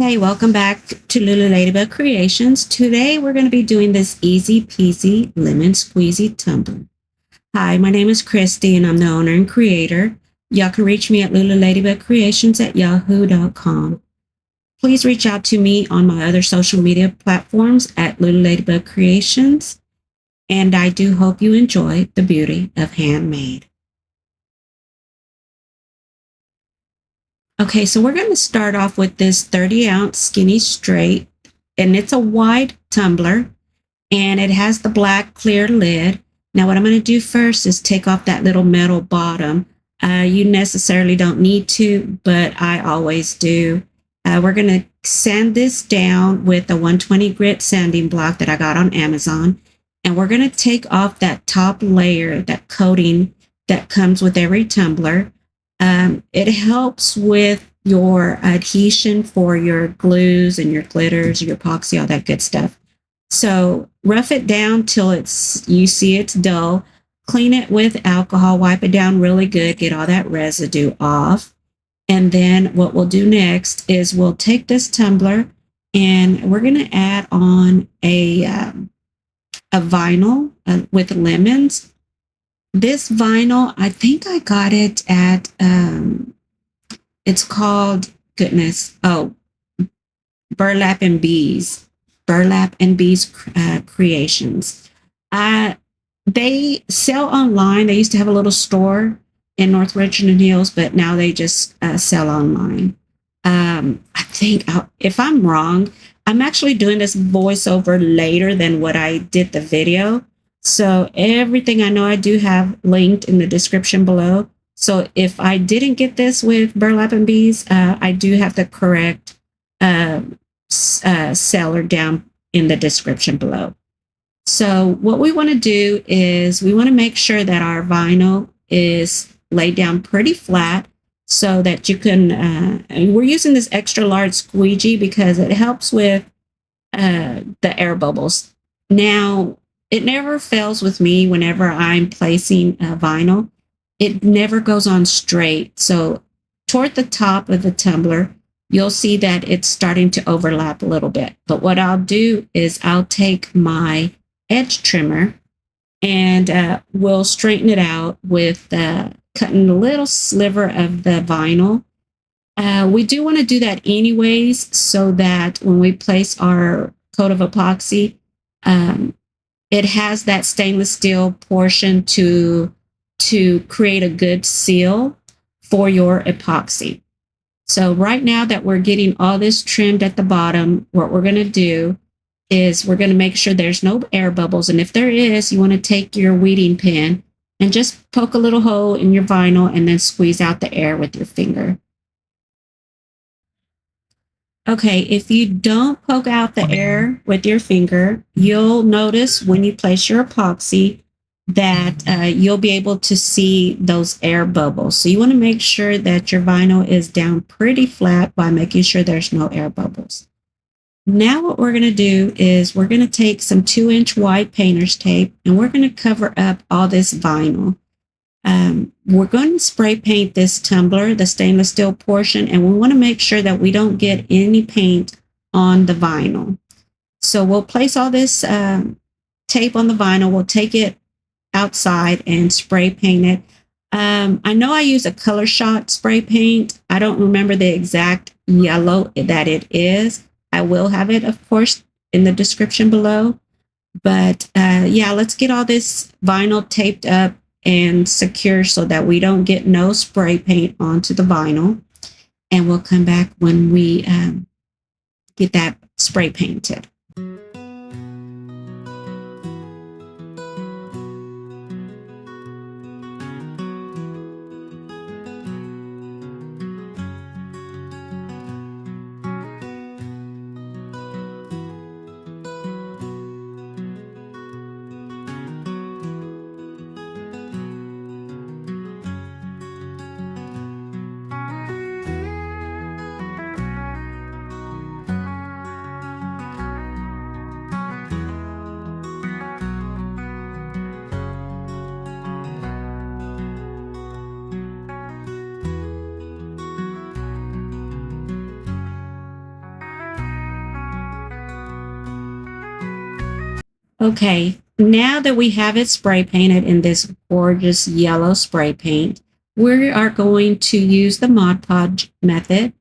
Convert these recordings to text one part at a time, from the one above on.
Hey, welcome back to Lulu Ladybug Creations. Today we're going to be doing this easy peasy lemon squeezy tumbler. Hi, my name is Christy and I'm the owner and creator. Y'all can reach me at Lulu Ladybug Creations at yahoo.com. Please reach out to me on my other social media platforms at Lulu Ladybug Creations. And I do hope you enjoy the beauty of handmade. Okay, so we're going to start off with this 30-ounce skinny straight, and it's a wide tumbler, and it has the black clear lid. Now, what I'm going to do first is take off that little metal bottom. You necessarily don't need to, but I always do. We're going to sand this down with a 120 grit sanding block that I got on Amazon, and we're going to take off that top layer, that coating that comes with every tumbler. It helps with your adhesion for your glues and your glitters, your epoxy, all that good stuff. So rough it down till you see it's dull. Clean it with alcohol, wipe it down really good, get all that residue off. And then what we'll do next is we'll take this tumbler and we're going to add on a vinyl with lemons. This vinyl, I think I got it at, it's called, Burlap and Bees, Burlap and Bees Creations. They sell online. They used to have a little store in North Richmond Hills, but now they just sell online. I think, if I'm wrong, I'm actually doing this voiceover later than what I did the video. So everything I know I do have linked in the description below. So if I didn't get this with Burlap and Bees, I do have the correct seller down in the description below. So what we want to do is we want to make sure that our vinyl is laid down pretty flat so that you can, we're using this extra large squeegee because it helps with the air bubbles. Now, it never fails with me whenever I'm placing vinyl. It never goes on straight. So toward the top of the tumbler, you'll see that it's starting to overlap a little bit. But what I'll do is I'll take my edge trimmer and we'll straighten it out with cutting a little sliver of the vinyl. We do want to do that anyways so that when we place our coat of epoxy, it has that stainless steel portion to create a good seal for your epoxy. So right now that we're getting all this trimmed at the bottom, what we're going to do is we're going to make sure there's no air bubbles. And if there is, you want to take your weeding pen and just poke a little hole in your vinyl and then squeeze out the air with your finger. Okay, if you don't poke out the air with your finger, you'll notice when you place your epoxy that you'll be able to see those air bubbles. So you want to make sure that your vinyl is down pretty flat by making sure there's no air bubbles. Now what we're going to do is we're going to take some 2-inch wide painter's tape and we're going to cover up all this vinyl. We're going to spray paint this tumbler, the stainless steel portion, and we want to make sure that we don't get any paint on the vinyl. So we'll place all this tape on the vinyl. We'll take it outside and spray paint it. I know I use a color shot spray paint. I don't remember the exact yellow that it is. I will have it, of course, in the description below. But yeah, let's get all this vinyl taped up and secure so that we don't get no spray paint onto the vinyl. And we'll come back when we get that spray painted. Okay, now that we have it spray painted in this gorgeous yellow spray paint, we are going to use the Mod Podge method,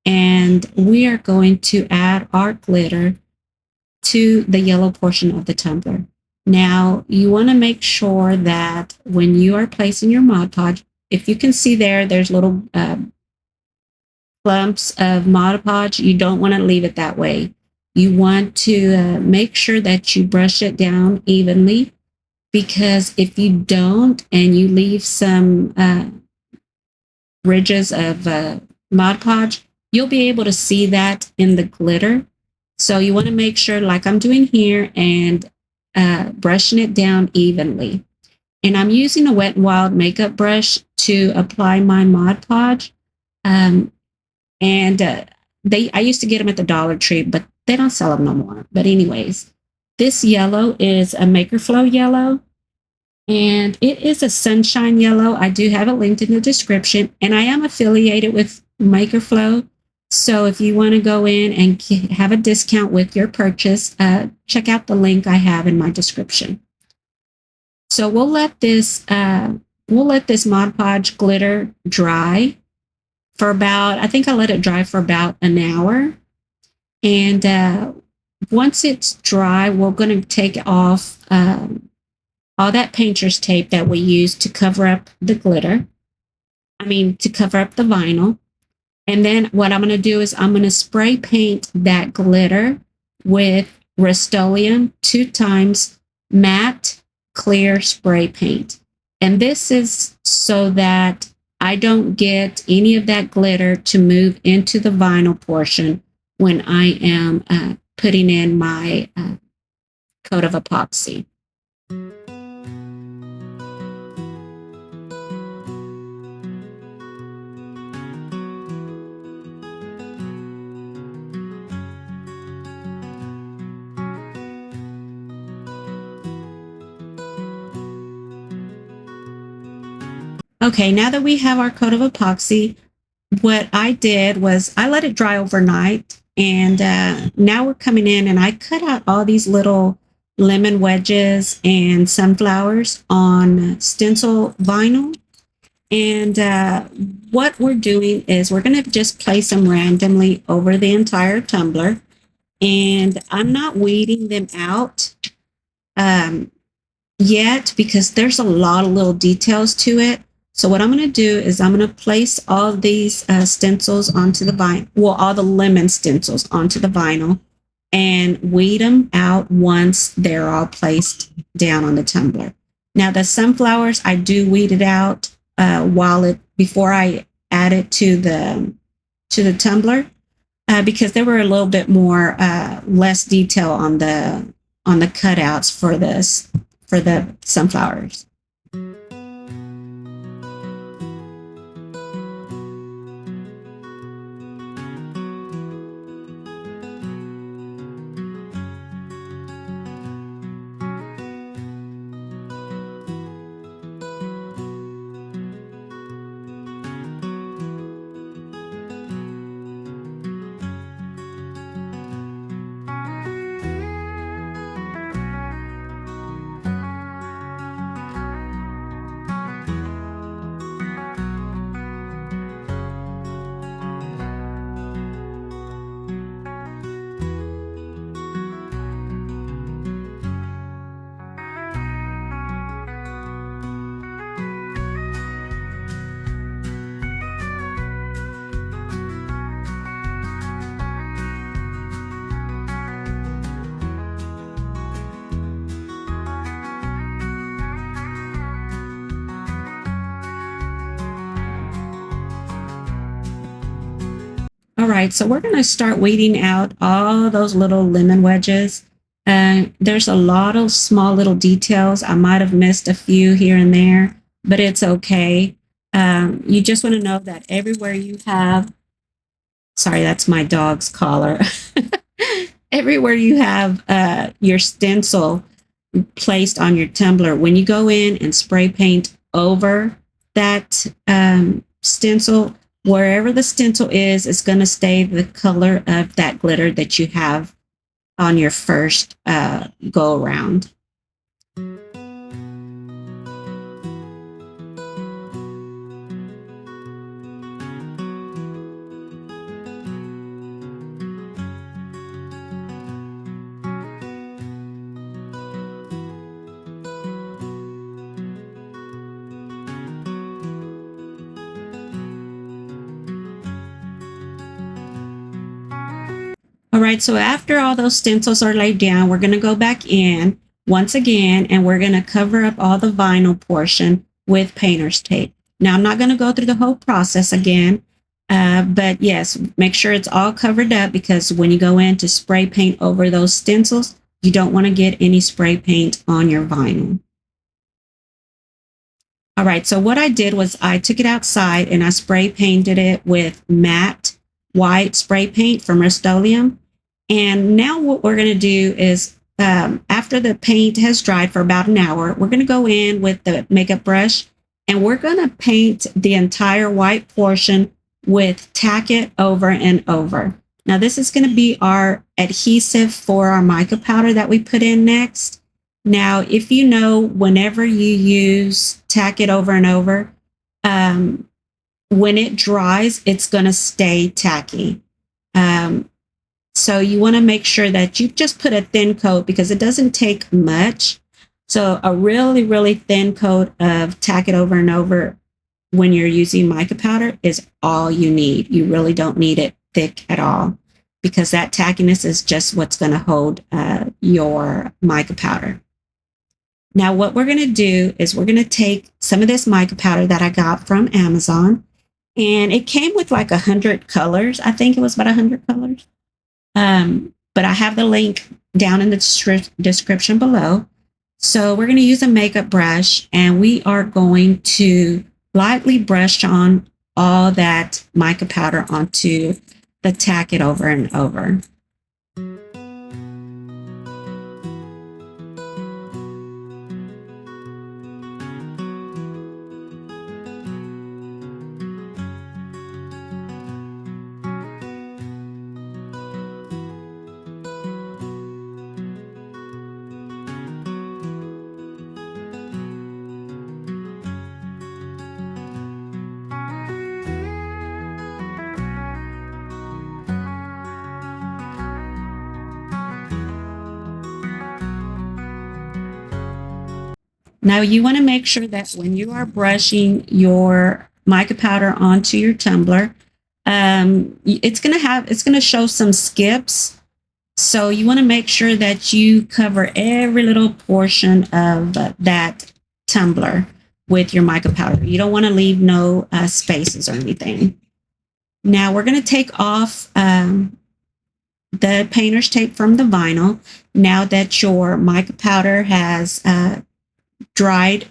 and we are going to add our glitter to the yellow portion of the tumbler. Now, you want to make sure that when you are placing your Mod Podge, if you can see there, there's little clumps of Mod Podge. You don't want to leave it that way. You want to make sure that you brush it down evenly, because if you don't and you leave some ridges of Mod Podge, you'll be able to see that in the glitter. So you want to make sure, like I'm doing here, and brushing it down evenly. And I'm using a Wet n Wild makeup brush to apply my Mod Podge. I used to get them at the Dollar Tree, but they don't sell them no more. But anyways, this yellow is a Makerflo yellow, and it is a sunshine yellow. I do have it linked in the description, and I am affiliated with Makerflo. So if you want to go in and have a discount with your purchase, check out the link I have in my description. So we'll let this Mod Podge glitter dry for about, I think I let it dry for about an hour. And once it's dry, we're going to take off all that painter's tape that we used to cover up the glitter. To cover up the vinyl. And then what I'm going to do is I'm going to spray paint that glitter with Rust-Oleum 2 times matte clear spray paint. And this is so that I don't get any of that glitter to move into the vinyl portion when I am putting in my coat of epoxy. Okay, now that we have our coat of epoxy, what I did was I let it dry overnight, and now we're coming in and I cut out all these little lemon wedges and sunflowers on stencil vinyl. And what we're doing is we're going to just place them randomly over the entire tumbler, and I'm not weeding them out yet because there's a lot of little details to it. So what I'm going to do is I'm going to place all these stencils onto the vinyl, well, all the lemon stencils onto the vinyl, and weed them out once they're all placed down on the tumbler. Now the sunflowers, I do weed it out before I add it to the tumbler because there were a little bit more less detail on the cutouts for the sunflowers. All right, so we're going to start weeding out all those little lemon wedges. There's a lot of small little details. I might have missed a few here and there, but it's okay. You just want to know that everywhere you have, sorry, that's my dog's collar. Everywhere you have your stencil placed on your tumbler, when you go in and spray paint over that stencil, wherever the stencil is, it's going to stay the color of that glitter that you have on your first go around. All right, so after all those stencils are laid down, we're going to go back in once again, and we're going to cover up all the vinyl portion with painter's tape. Now, I'm not going to go through the whole process again, but yes, make sure it's all covered up, because when you go in to spray paint over those stencils, you don't want to get any spray paint on your vinyl. All right, so what I did was I took it outside and I spray painted it with matte white spray paint from Rust-Oleum. And now what we're going to do is, after the paint has dried for about an hour, we're going to go in with the makeup brush and we're going to paint the entire white portion with Tack It over and over. Now this is going to be our adhesive for our mica powder that we put in next. Now, if you know, whenever you use Tack It over and over, when it dries, it's going to stay tacky. So you want to make sure that you just put a thin coat, because it doesn't take much. So a really, really thin coat of Tack It over and over when you're using mica powder is all you need. You really don't need it thick at all, because that tackiness is just what's going to hold your mica powder. Now what we're going to do is we're going to take some of this mica powder that I got from Amazon, and it came with like 100 colors. I think it was about 100 colors. But I have the link down in the description below. So we're going to use a makeup brush, and we are going to lightly brush on all that mica powder onto the Tack It over and over. Now you want to make sure that when you are brushing your mica powder onto your tumbler, it's going to show some skips. So you want to make sure that you cover every little portion of that tumbler with your mica powder. You don't want to leave no spaces or anything. Now we're going to take off the painter's tape from the vinyl now that your mica powder has dried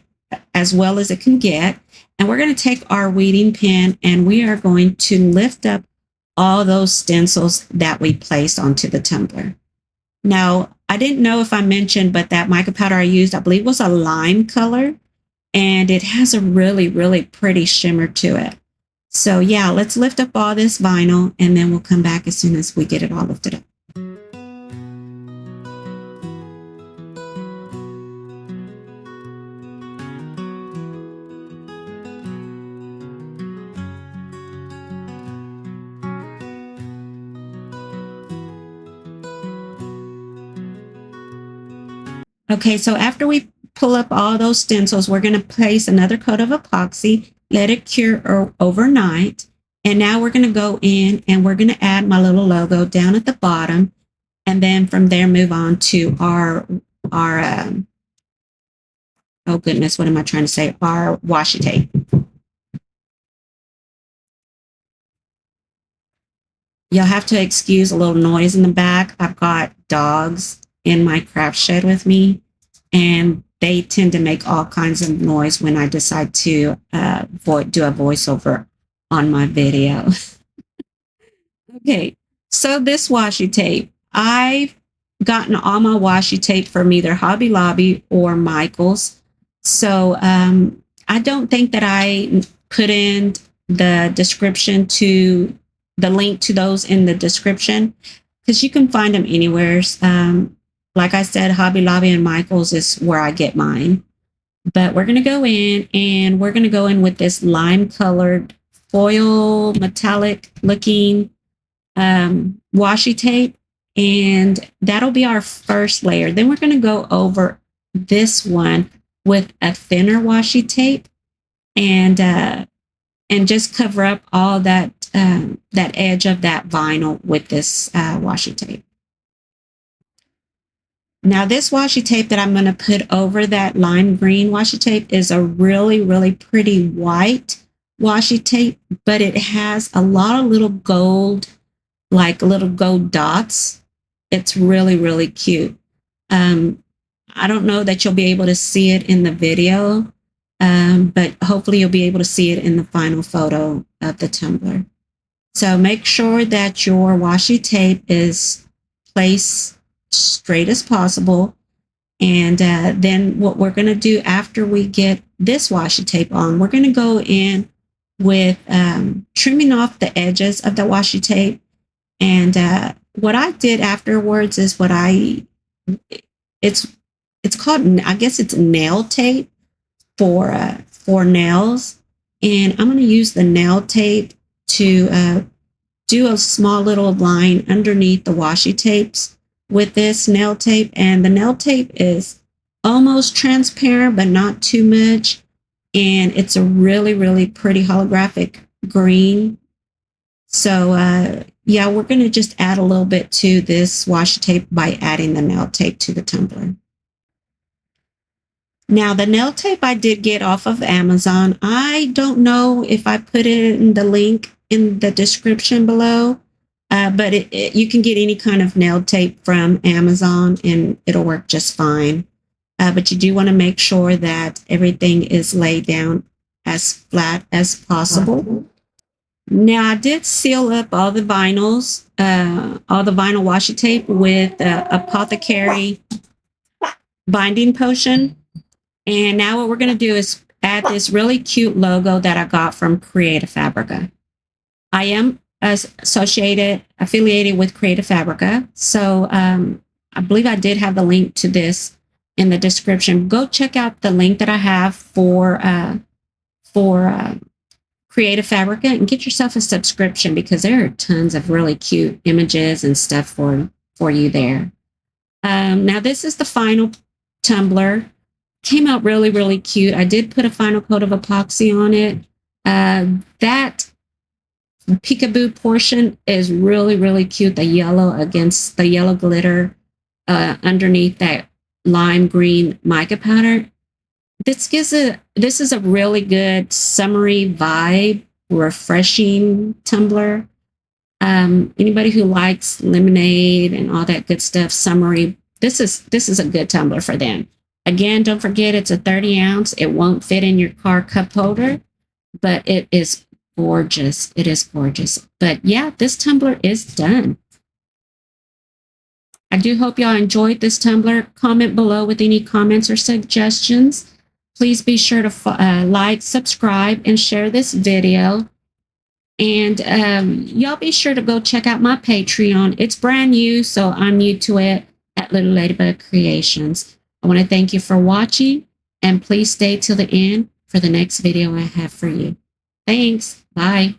as well as it can get. And we're going to take our weeding pen and we are going to lift up all those stencils that we placed onto the tumbler. Now, I didn't know if I mentioned, but that mica powder I used, I believe, was a lime color, and it has a really, really pretty shimmer to it. So yeah, let's lift up all this vinyl, and then we'll come back as soon as we get it all lifted up. Okay, so after we pull up all those stencils, we're going to place another coat of epoxy, let it cure overnight. And now we're going to go in and we're going to add my little logo down at the bottom. And then from there, move on to our oh goodness, what am I trying to say? Our washi tape. You'll have to excuse a little noise in the back. I've got dogs in my craft shed with me, and they tend to make all kinds of noise when I decide to do a voiceover on my video. Okay, so this washi tape, I've gotten all my washi tape from either Hobby Lobby or Michael's. So I don't think that I put in the description to the link to those in the description. because you can find them anywhere. Like I said, Hobby Lobby and Michael's is where I get mine. But we're going to go in and we're going to go in with this lime colored foil metallic looking washi tape. And that'll be our first layer. Then we're going to go over this one with a thinner washi tape and just cover up all that that edge of that vinyl with this washi tape. Now this washi tape that I'm going to put over that lime green washi tape is a really, really pretty white washi tape, but it has a lot of little gold, like little gold dots. It's really, really cute. I don't know that you'll be able to see it in the video, but hopefully you'll be able to see it in the final photo of the tumbler. So make sure that your washi tape is placed straight as possible. And then what we're going to do after we get this washi tape on, we're going to go in with trimming off the edges of the washi tape. And what I did afterwards is it's called, I guess it's nail tape for nails. And I'm going to use the nail tape to do a small little line underneath the washi tapes with this nail tape. And the nail tape is almost transparent, but not too much. And it's a really, really pretty holographic green. So yeah, we're going to just add a little bit to this washi tape by adding the nail tape to the tumbler. Now the nail tape I did get off of Amazon. I don't know if I put it in the link in the description below, but you can get any kind of nail tape from Amazon and it'll work just fine. But you do want to make sure that everything is laid down as flat as possible. Now I did seal up all the vinyls, all the vinyl washi tape with Apothecary binding potion. And now what we're going to do is add this really cute logo that I got from Creative Fabrica. I am affiliated with Creative Fabrica. So I believe I did have the link to this in the description. Go check out the link that I have for Creative Fabrica and get yourself a subscription because there are tons of really cute images and stuff for you there. Now this is the final tumbler. Came out really, really cute. I did put a final coat of epoxy on it. That peekaboo portion is really, really cute. The yellow against the yellow glitter underneath that lime green mica powder. This is a really good summery vibe, refreshing tumbler. Anybody who likes lemonade and all that good stuff, summery, this is a good tumbler for them. Again, don't forget it's a 30 ounce. It won't fit in your car cup holder, but it is gorgeous. It is gorgeous. But yeah, this tumbler is done. I do hope y'all enjoyed this tumbler. Comment below with any comments or suggestions. Please be sure to like, subscribe, and share this video. And y'all be sure to go check out my Patreon. It's brand new, so I'm new to it at Lulu Ladybug Creations. I want to thank you for watching, and please stay till the end for the next video I have for you. Thanks. Bye.